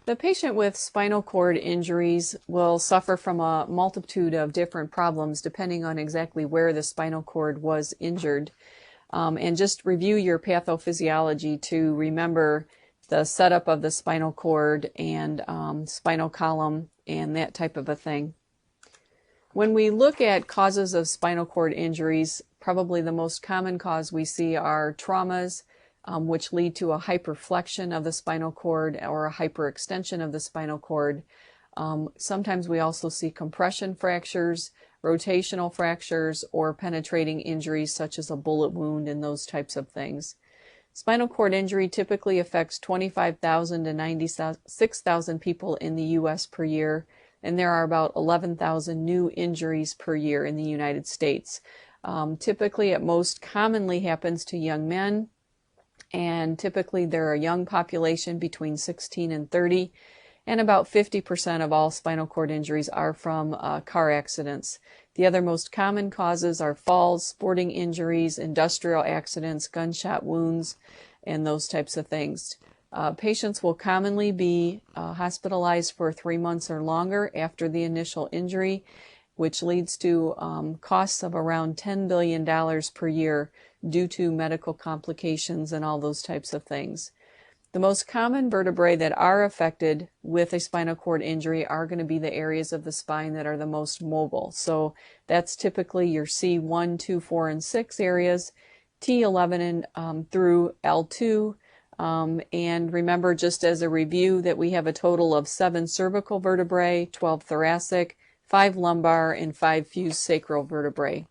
The patient with spinal cord injuries will suffer from a multitude of different problems depending on exactly where the spinal cord was injured. And just review your pathophysiology to remember the setup of the spinal cord and spinal column and that type of a thing. When we look at causes of spinal cord injuries, probably the most common cause we see are traumas, which lead to a hyperflexion of the spinal cord or a hyperextension of the spinal cord. Sometimes we also see compression fractures, rotational fractures, or penetrating injuries such as a bullet wound and those types of things. Spinal cord injury typically affects 25,000 to 96,000 people in the U.S. per year, and there are about 11,000 new injuries per year in the United States. Typically, it most commonly happens to young men, and typically they're a young population between 16 and 30, and about 50% of all spinal cord injuries are from car accidents. The other most common causes are falls, sporting injuries, industrial accidents, gunshot wounds, and those types of things. Patients will commonly be hospitalized for 3 months or longer after the initial injury, which leads to costs of around $10 billion per year due to medical complications and all those types of things. The most common vertebrae that are affected with a spinal cord injury are going to be the areas of the spine that are the most mobile. So that's typically your C1, 2, 4, and 6 areas, T11 and through L2. And remember, just as a review, that we have a total of 7 cervical vertebrae, 12 thoracic, 5 lumbar, and 5 fused sacral vertebrae.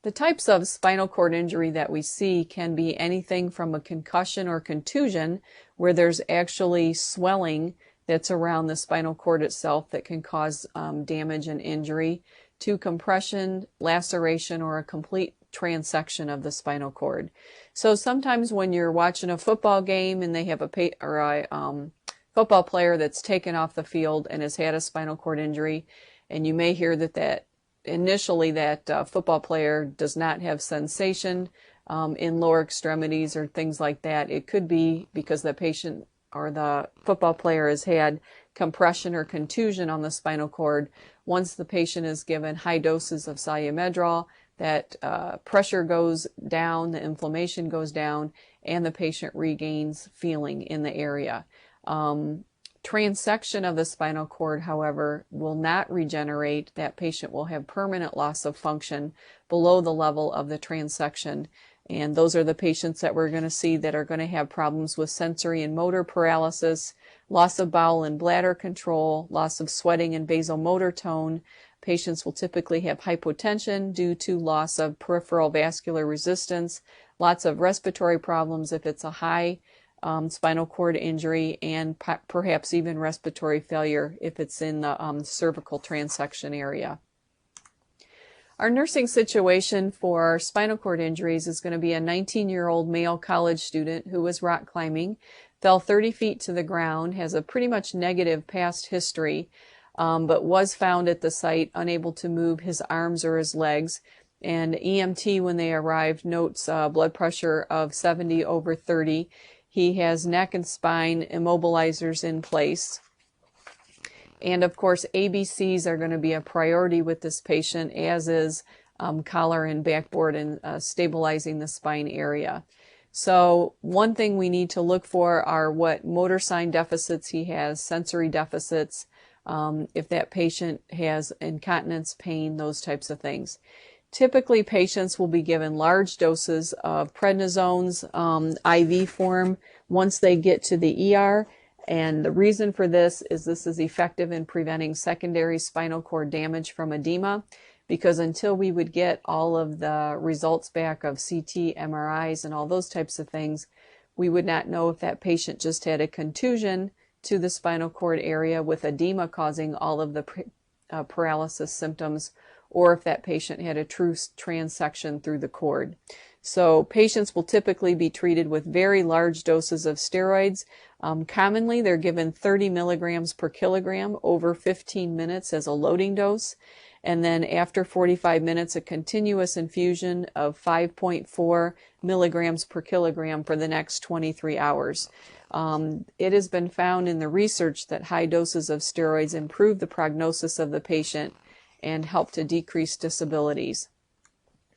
The types of spinal cord injury that we see can be anything from a concussion or contusion, where there's actually swelling that's around the spinal cord itself that can cause damage and injury, to compression, laceration, or a complete transection of the spinal cord. So sometimes when you're watching a football game and they have a football player that's taken off the field and has had a spinal cord injury, and you may hear that initially that football player does not have sensation in lower extremities or things like that. It could be because the patient or the football player has had compression or contusion on the spinal cord. Once the patient is given high doses of Solu-Medrol, that pressure goes down, the inflammation goes down, and the patient regains feeling in the area. Transection of the spinal cord, however, will not regenerate. That patient will have permanent loss of function below the level of the transection. And those are the patients that we're going to see that are going to have problems with sensory and motor paralysis, loss of bowel and bladder control, loss of sweating and vasomotor tone. Patients will typically have hypotension due to loss of peripheral vascular resistance, lots of respiratory problems if it's a high spinal cord injury, and perhaps even respiratory failure if it's in the cervical transection area. Our nursing situation for spinal cord injuries is going to be a 19-year-old male college student who was rock climbing, fell 30 feet to the ground, has a pretty much negative past history, but was found at the site unable to move his arms or his legs. And EMT, when they arrived, notes blood pressure of 70/30. He has neck and spine immobilizers in place. And of course, ABCs are going to be a priority with this patient, as is collar and backboard and stabilizing the spine area. So one thing we need to look for are what motor sign deficits he has, sensory deficits, if that patient has incontinence, pain, those types of things. Typically, patients will be given large doses of prednisones, IV form, once they get to the ER. And the reason for this is effective in preventing secondary spinal cord damage from edema, because until we would get all of the results back of CT, MRIs, and all those types of things, we would not know if that patient just had a contusion to the spinal cord area with edema causing all of the paralysis symptoms, or if that patient had a true transection through the cord. So patients will typically be treated with very large doses of steroids. Commonly, they're given 30 milligrams per kilogram over 15 minutes as a loading dose. and then after 45 minutes, a continuous infusion of 5.4 milligrams per kilogram for the next 23 hours. It has been found in the research that high doses of steroids improve the prognosis of the patient and help to decrease disabilities.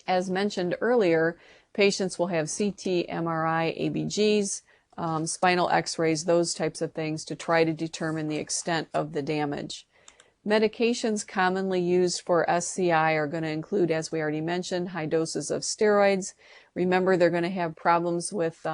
As mentioned earlier, patients will have CT, MRI, ABGs, spinal x-rays, those types of things to try to determine the extent of the damage. Medications commonly used for SCI are going to include, as we already mentioned, high doses of steroids. Remember, they're going to have problems with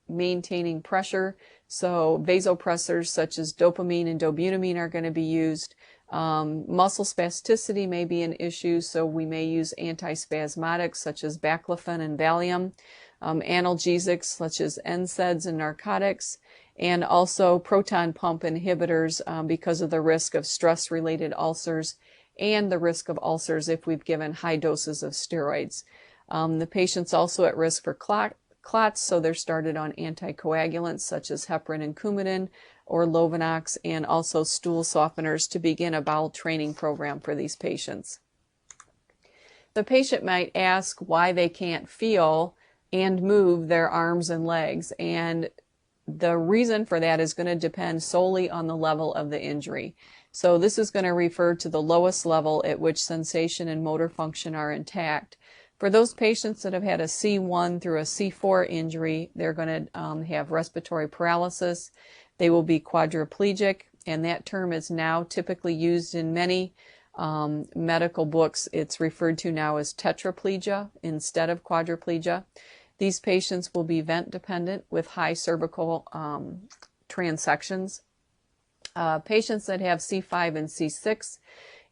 maintaining pressure, so vasopressors such as dopamine and dobutamine are going to be used. Muscle spasticity may be an issue, so we may use antispasmodics such as baclofen and Valium, analgesics such as NSAIDs and narcotics, and also proton pump inhibitors because of the risk of stress-related ulcers and the risk of ulcers if we've given high doses of steroids. The patient's also at risk for clots, so they're started on anticoagulants such as heparin and Coumadin or Lovenox, and also stool softeners to begin a bowel training program for these patients. The patient might ask why they can't feel and move their arms and legs, and the reason for that is going to depend solely on the level of the injury. So this is going to refer to the lowest level at which sensation and motor function are intact. For those patients that have had a C1 through a C4 injury, they're going to have respiratory paralysis. They will be quadriplegic, and that term is now typically used in many medical books. It's referred to now as tetraplegia instead of quadriplegia. These patients will be vent dependent with high cervical transections. Patients that have C5 and C6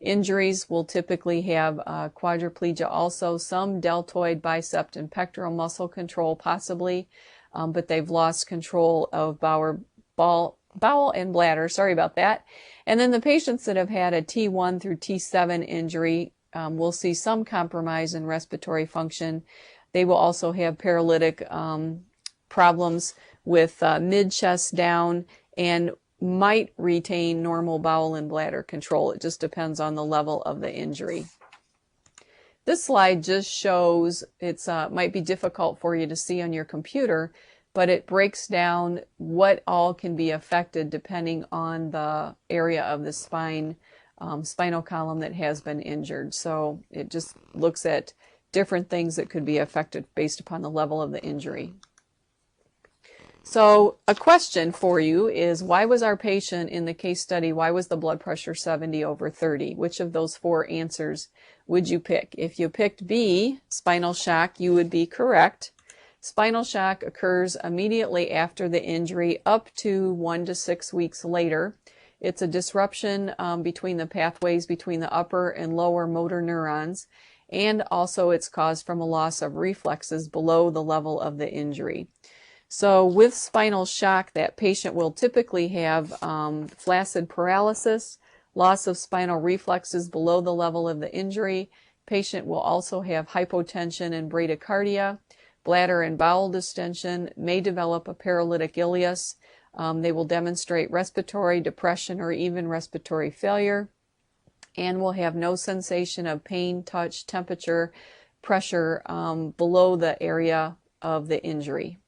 injuries will typically have quadriplegia also, some deltoid, bicep, and pectoral muscle control possibly, but they've lost control of bowel and bladder, sorry about that. And then the patients that have had a T1 through T7 injury will see some compromise in respiratory function. They will also have paralytic problems with mid-chest down and might retain normal bowel and bladder control. It just depends on the level of the injury. This slide just shows, it's might be difficult for you to see on your computer, but it breaks down what all can be affected depending on the area of the spinal column that has been injured. So it just looks at different things that could be affected based upon the level of the injury. So a question for you is, why was our patient in the case study, why was the blood pressure 70/30? Which of those four answers would you pick? If you picked B, spinal shock, you would be correct. Spinal shock occurs immediately after the injury up to 1 to 6 weeks later. It's a disruption between the pathways between the upper and lower motor neurons, and also it's caused from a loss of reflexes below the level of the injury. So with spinal shock, that patient will typically have flaccid paralysis, loss of spinal reflexes below the level of the injury. Patient will also have hypotension and bradycardia, bladder and bowel distension, may develop a paralytic ileus. They will demonstrate respiratory depression or even respiratory failure, and will have no sensation of pain, touch, temperature, pressure below the area of the injury.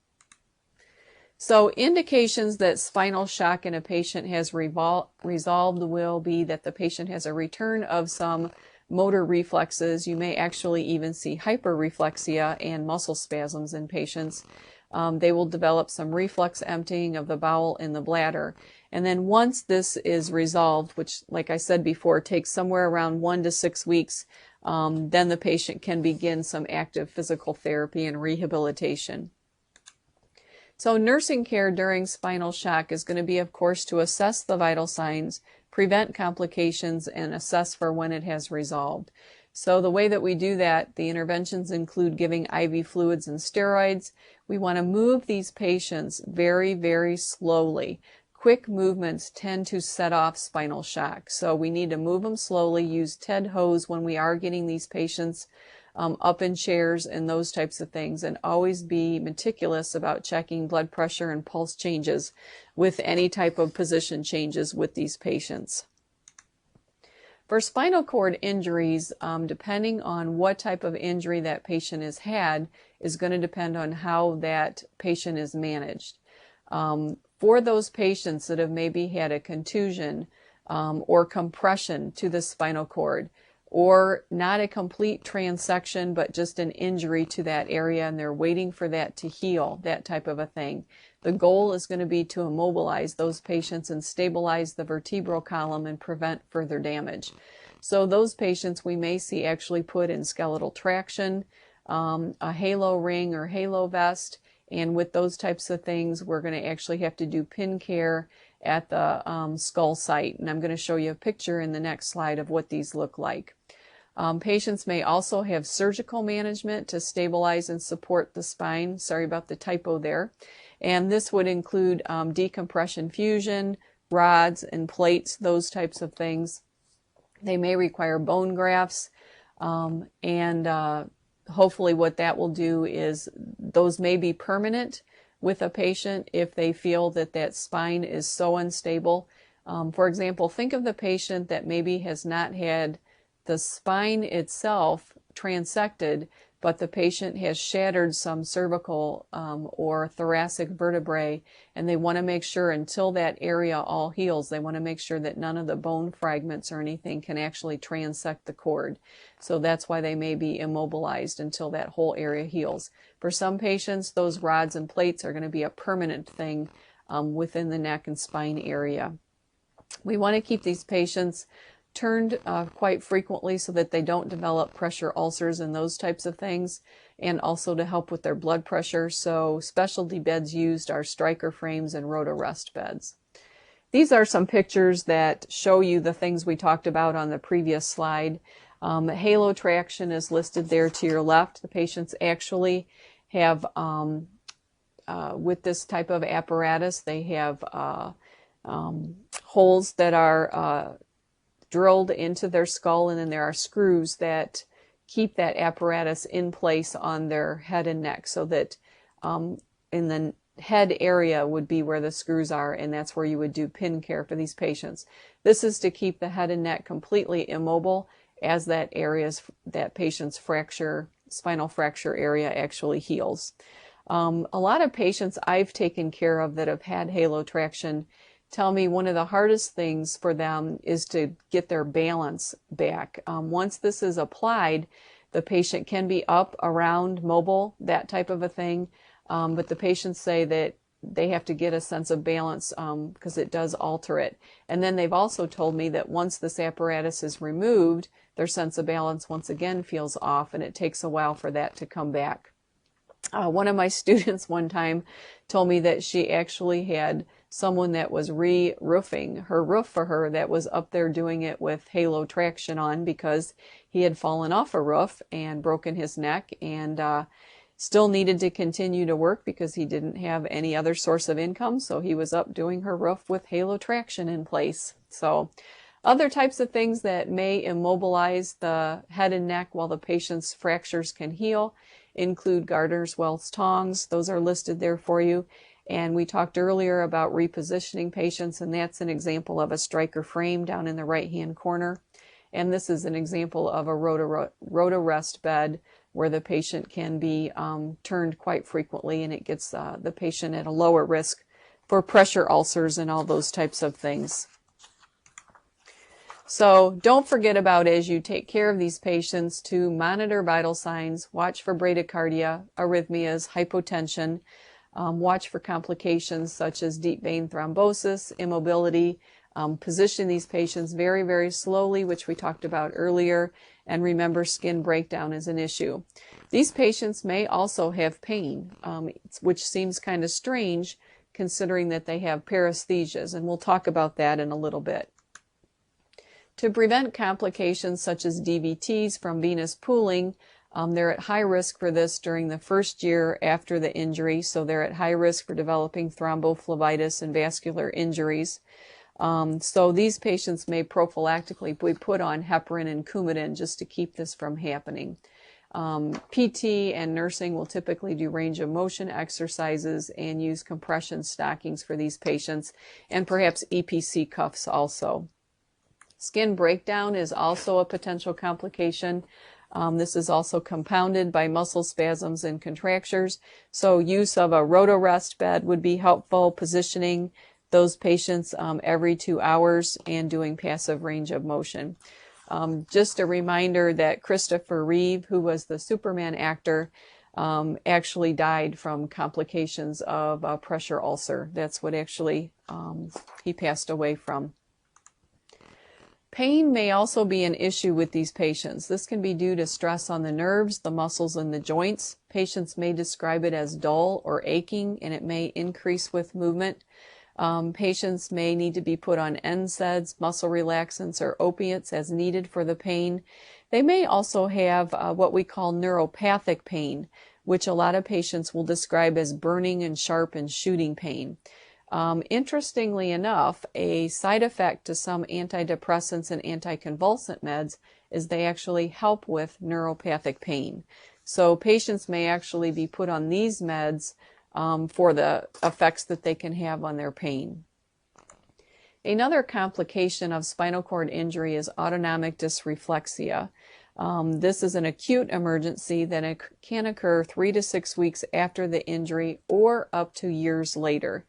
So indications that spinal shock in a patient has resolved will be that the patient has a return of some motor reflexes. You may actually even see hyperreflexia and muscle spasms in patients. They will develop some reflux emptying of the bowel and the bladder. And then once this is resolved, which, like I said before, takes somewhere around 1 to 6 weeks, then the patient can begin some active physical therapy and rehabilitation. So nursing care during spinal shock is going to be, of course, to assess the vital signs, prevent complications, and assess for when it has resolved. So the way that we do that, the interventions include giving IV fluids and steroids. We want to move these patients very, very slowly. Quick movements tend to set off spinal shock. So we need to move them slowly, use TED hose when we are getting these patients up in chairs and those types of things, and always be meticulous about checking blood pressure and pulse changes with any type of position changes with these patients. For spinal cord injuries, depending on what type of injury that patient has had, is going to depend on how that patient is managed. For those patients that have maybe had a contusion or compression to the spinal cord, or not a complete transection, but just an injury to that area, and they're waiting for that to heal, that type of a thing, the goal is going to be to immobilize those patients and stabilize the vertebral column and prevent further damage. So those patients we may see actually put in skeletal traction, a halo ring or halo vest, and with those types of things we're going to actually have to do pin care at the skull site. And I'm going to show you a picture in the next slide of what these look like. Patients may also have surgical management to stabilize and support the spine. Sorry about the typo there. And this would include decompression fusion, rods and plates, those types of things. They may require bone grafts, and hopefully what that will do is those may be permanent with a patient if they feel that that spine is so unstable. For example, think of the patient that maybe has not had the spine itself transected, but the patient has shattered some cervical or thoracic vertebrae, and they want to make sure until that area all heals, they want to make sure that none of the bone fragments or anything can actually transect the cord. So that's why they may be immobilized until that whole area heals. For some patients, those rods and plates are going to be a permanent thing within the neck and spine area. We want to keep these patients turned quite frequently so that they don't develop pressure ulcers and those types of things, and also to help with their blood pressure. So specialty beds used are striker frames and roto-rest beds. These are some pictures that show you the things we talked about on the previous slide. Halo traction is listed there to your left. The patients actually have, with this type of apparatus, they have holes that are drilled into their skull, and then there are screws that keep that apparatus in place on their head and neck, so that in the head area would be where the screws are, and that's where you would do pin care for these patients. This is to keep the head and neck completely immobile as that patient's spinal fracture area actually heals. A lot of patients I've taken care of that have had halo traction tell me one of the hardest things for them is to get their balance back. Once this is applied, the patient can be up, around, mobile, that type of a thing, but the patients say that they have to get a sense of balance because it does alter it. And then they've also told me that once this apparatus is removed, their sense of balance once again feels off, and it takes a while for that to come back. One of my students one time told me that she actually had someone that was re-roofing her roof for her that was up there doing it with halo traction on, because he had fallen off a roof and broken his neck, and still needed to continue to work because he didn't have any other source of income. So he was up doing her roof with halo traction in place. So other types of things that may immobilize the head and neck while the patient's fractures can heal include Gardner's Wells tongs. Those are listed there for you. And we talked earlier about repositioning patients, and that's an example of a striker frame down in the right-hand corner. And this is an example of a roto-rest bed where the patient can be turned quite frequently, and it gets the patient at a lower risk for pressure ulcers and all those types of things. So don't forget about, as you take care of these patients, to monitor vital signs, watch for bradycardia, arrhythmias, hypotension, watch for complications such as deep vein thrombosis, immobility, position these patients very, very slowly, which we talked about earlier, and remember skin breakdown is an issue. These patients may also have pain, which seems kind of strange considering that they have paresthesias, and we'll talk about that in a little bit. To prevent complications such as DVTs from venous pooling, they're at high risk for this during the first year after the injury, so they're at high risk for developing thrombophlebitis and vascular injuries. So these patients may prophylactically be put on heparin and Coumadin just to keep this from happening. PT and nursing will typically do range of motion exercises and use compression stockings for these patients, and perhaps EPC cuffs also. Skin breakdown is also a potential complication. This is also compounded by muscle spasms and contractures. So use of a rotorest bed would be helpful, positioning those patients every 2 hours and doing passive range of motion. Just a reminder that Christopher Reeve, who was the Superman actor, actually died from complications of a pressure ulcer. That's what actually he passed away from. Pain may also be an issue with these patients. This can be due to stress on the nerves, the muscles, and the joints. Patients may describe it as dull or aching, and it may increase with movement. Patients may need to be put on NSAIDs, muscle relaxants, or opiates as needed for the pain. They may also have what we call neuropathic pain, which a lot of patients will describe as burning and sharp and shooting pain. Interestingly enough, a side effect to some antidepressants and anticonvulsant meds is they actually help with neuropathic pain. So patients may actually be put on these meds for the effects that they can have on their pain. Another complication of spinal cord injury is autonomic dysreflexia. This is an acute emergency that can occur 3 to 6 weeks after the injury or up to years later.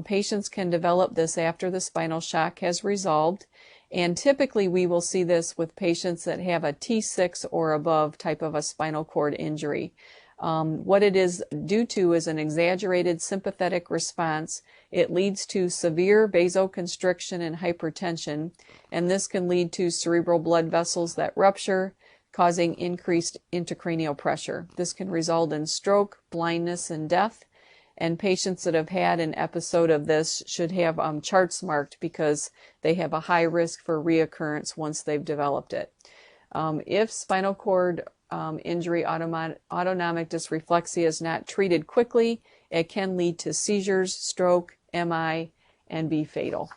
Patients can develop this after the spinal shock has resolved, and typically we will see this with patients that have a T6 or above type of a spinal cord injury. What it is due to is an exaggerated sympathetic response. It leads to severe vasoconstriction and hypertension, and this can lead to cerebral blood vessels that rupture, causing increased intracranial pressure. This can result in stroke, blindness, and death. And patients that have had an episode of this should have charts marked because they have a high risk for reoccurrence once they've developed it. If spinal cord injury autonomic dysreflexia is not treated quickly, it can lead to seizures, stroke, MI, and be fatal.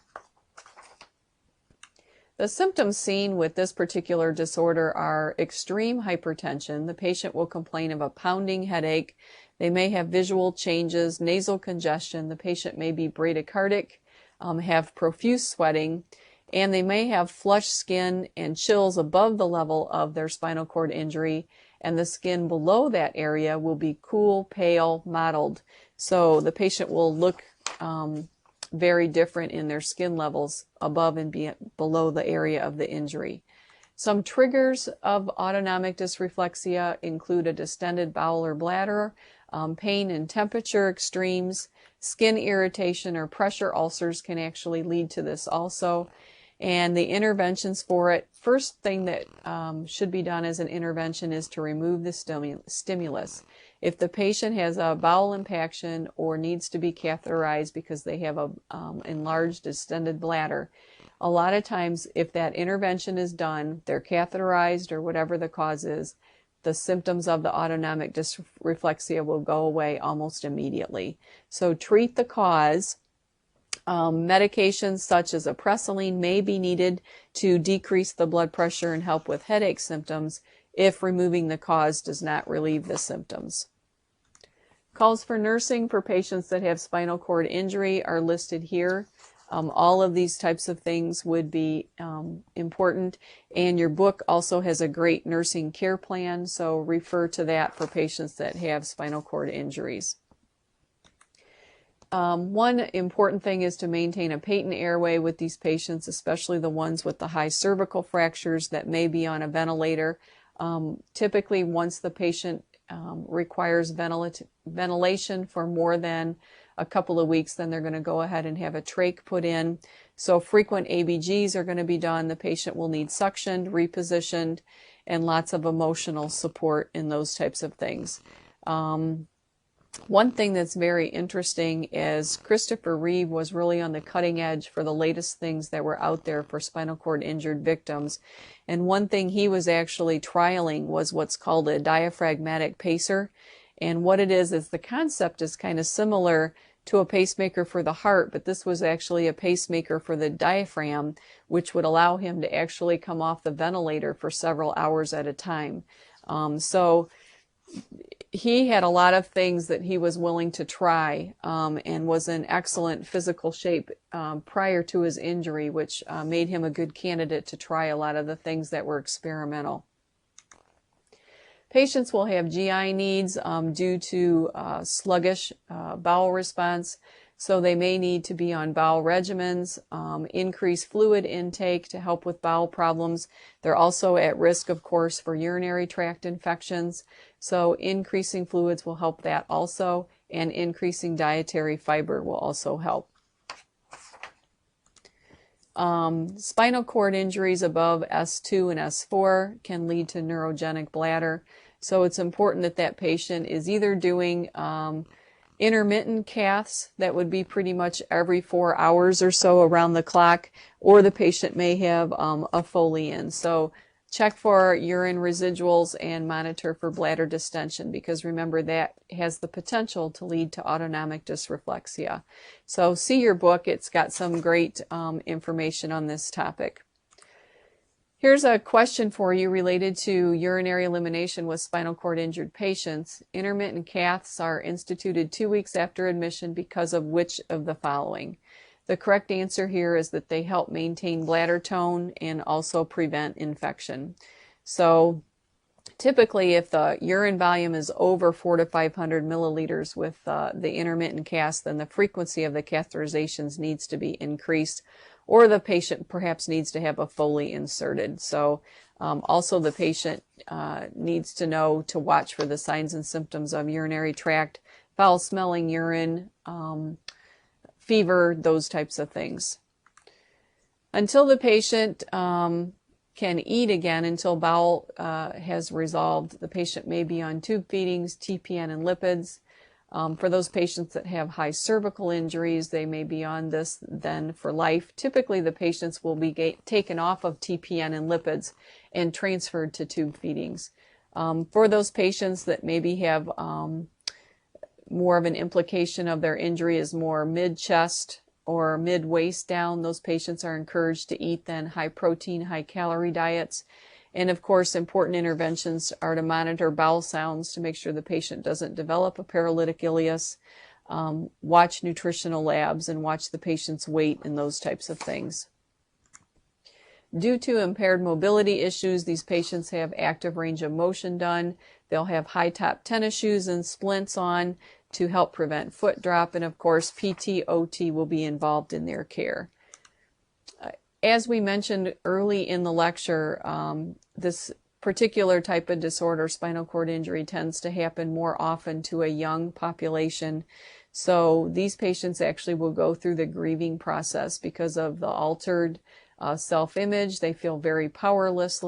The symptoms seen with this particular disorder are extreme hypertension. The patient will complain of a pounding headache. They may have visual changes, nasal congestion. The patient may be bradycardic, have profuse sweating, and they may have flushed skin and chills above the level of their spinal cord injury, and the skin below that area will be cool, pale, mottled. So the patient will look very different in their skin levels above and below the area of the injury. Some triggers of autonomic dysreflexia include a distended bowel or bladder, pain and temperature extremes, skin irritation or pressure ulcers can actually lead to this also. And the interventions for it, first thing that should be done as an intervention is to remove the stimulus. If the patient has a bowel impaction or needs to be catheterized because they have a enlarged distended bladder, a lot of times if that intervention is done, they're catheterized or whatever the cause is, the symptoms of the autonomic dysreflexia will go away almost immediately. So treat the cause. Medications such as apresilene may be needed to decrease the blood pressure and help with headache symptoms if removing the cause does not relieve the symptoms. Calls for nursing for patients that have spinal cord injury are listed here. All of these types of things would be important, and your book also has a great nursing care plan, so refer to that for patients that have spinal cord injuries. One important thing is to maintain a patent airway with these patients, especially the ones with the high cervical fractures that may be on a ventilator. Typically, once the patient requires ventilation for more than a couple of weeks, then they're going to go ahead and have a trach put in. So frequent ABGs are going to be done. The patient will need suctioned, repositioned, and lots of emotional support in those types of things. One thing that's very interesting is Christopher Reeve was really on the cutting edge for the latest things that were out there for spinal cord injured victims. And one thing he was actually trialing was what's called a diaphragmatic pacer. And what it is the concept is kind of similar to a pacemaker for the heart, but this was actually a pacemaker for the diaphragm, which would allow him to actually come off the ventilator for several hours at a time. So he had a lot of things that he was willing to try, and was in excellent physical shape prior to his injury, which made him a good candidate to try a lot of the things that were experimental. Patients will have GI needs due to sluggish bowel response, so they may need to be on bowel regimens, increase fluid intake to help with bowel problems. They're also at risk, of course, for urinary tract infections, so increasing fluids will help that also, and increasing dietary fiber will also help. Spinal cord injuries above S2 and S4 can lead to neurogenic bladder. So it's important that that patient is either doing intermittent caths, that would be pretty much every 4 hours or so around the clock, or the patient may have a Foley in. So check for urine residuals and monitor for bladder distension, because remember that has the potential to lead to autonomic dysreflexia. So see your book, it's got some great information on this topic. Here's a question for you related to urinary elimination with spinal cord injured patients. Intermittent caths are instituted 2 weeks after admission because of which of the following? The correct answer here is that they help maintain bladder tone and also prevent infection. So typically if the urine volume is over 400 to 500 milliliters with the intermittent caths, then the frequency of the catheterizations needs to be increased, or the patient perhaps needs to have a Foley inserted. So also the patient needs to know to watch for the signs and symptoms of urinary tract, foul smelling urine, fever, those types of things. Until the patient can eat again, until bowel has resolved, the patient may be on tube feedings, TPN, and lipids. For those patients that have high cervical injuries, they may be on this then for life. Typically, the patients will be taken off of TPN and lipids and transferred to tube feedings. For those patients that maybe have more of an implication of their injury is more mid-chest or mid-waist down, those patients are encouraged to eat then high-protein, high-calorie diets. And of course, important interventions are to monitor bowel sounds to make sure the patient doesn't develop a paralytic ileus, watch nutritional labs, and watch the patient's weight and those types of things. Due to impaired mobility issues, these patients have active range of motion done. They'll have high-top tennis shoes and splints on to help prevent foot drop, and of course, PT, OT will be involved in their care. As we mentioned early in the lecture, this particular type of disorder, spinal cord injury, tends to happen more often to a young population. So these patients actually will go through the grieving process because of the altered self-image. They feel very powerless.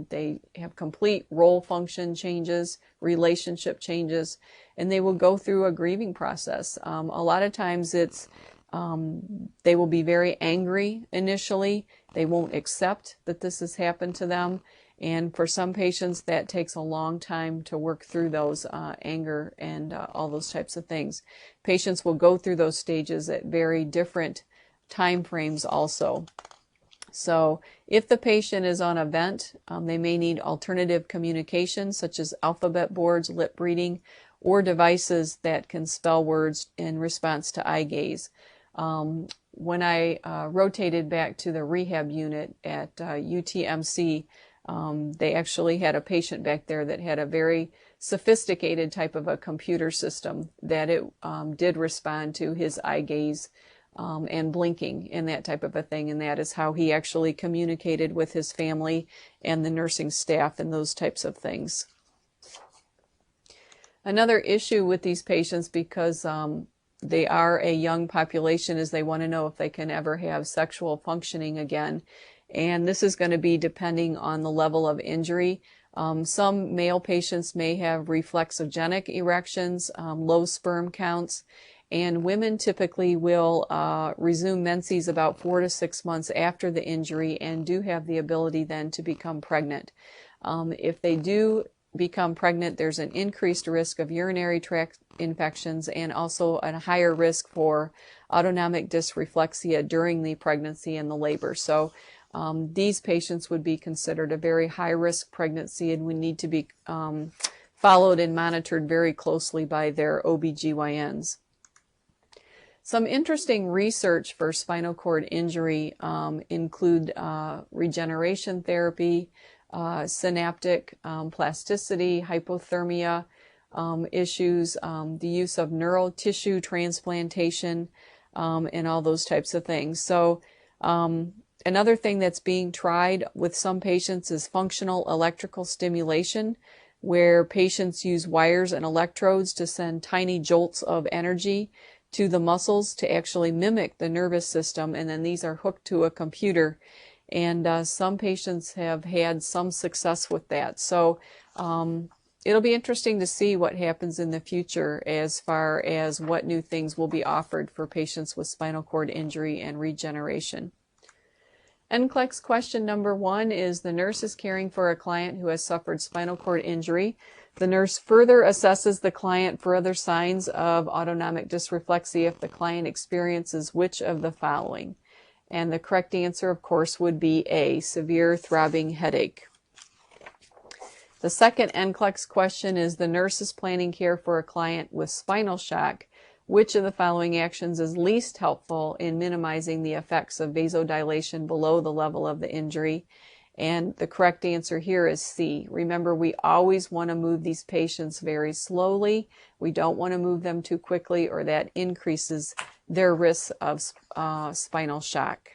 They have complete role function changes, relationship changes, and they will go through a grieving process. A lot of times it's they will be very angry initially. They won't accept that this has happened to them. And for some patients, that takes a long time to work through those anger and all those types of things. Patients will go through those stages at very different time frames also. So if the patient is on a vent, they may need alternative communication such as alphabet boards, lip reading, or devices that can spell words in response to eye gaze. When I rotated back to the rehab unit at UTMC, they actually had a patient back there that had a very sophisticated type of a computer system that it did respond to his eye gaze and blinking and that type of a thing, and that is how he actually communicated with his family and the nursing staff and those types of things. Another issue with these patients, because they are a young population, is they want to know if they can ever have sexual functioning again. And this is going to be depending on the level of injury. Some male patients may have reflexogenic erections, low sperm counts, and women typically will resume menses about 4 to 6 months after the injury and do have the ability then to become pregnant. If they do become pregnant, there's an increased risk of urinary tract infections and also a higher risk for autonomic dysreflexia during the pregnancy and the labor. So these patients would be considered a very high-risk pregnancy and would need to be followed and monitored very closely by their OBGYNs. Some interesting research for spinal cord injury include regeneration therapy, synaptic plasticity, hypothermia issues, the use of neural tissue transplantation, and all those types of things. So another thing that's being tried with some patients is functional electrical stimulation, where patients use wires and electrodes to send tiny jolts of energy to the muscles to actually mimic the nervous system, and then these are hooked to a computer. And some patients have had some success with that. So it'll be interesting to see what happens in the future as far as what new things will be offered for patients with spinal cord injury and regeneration. NCLEX question number 1 is: the nurse is caring for a client who has suffered spinal cord injury. The nurse further assesses the client for other signs of autonomic dysreflexia if the client experiences which of the following? And the correct answer, of course, would be A, severe throbbing headache. The second NCLEX question is: the nurse is planning care for a client with spinal shock. Which of the following actions is least helpful in minimizing the effects of vasodilation below the level of the injury? And the correct answer here is C. Remember, we always want to move these patients very slowly. We don't want to move them too quickly, or that increases their risk of spinal shock.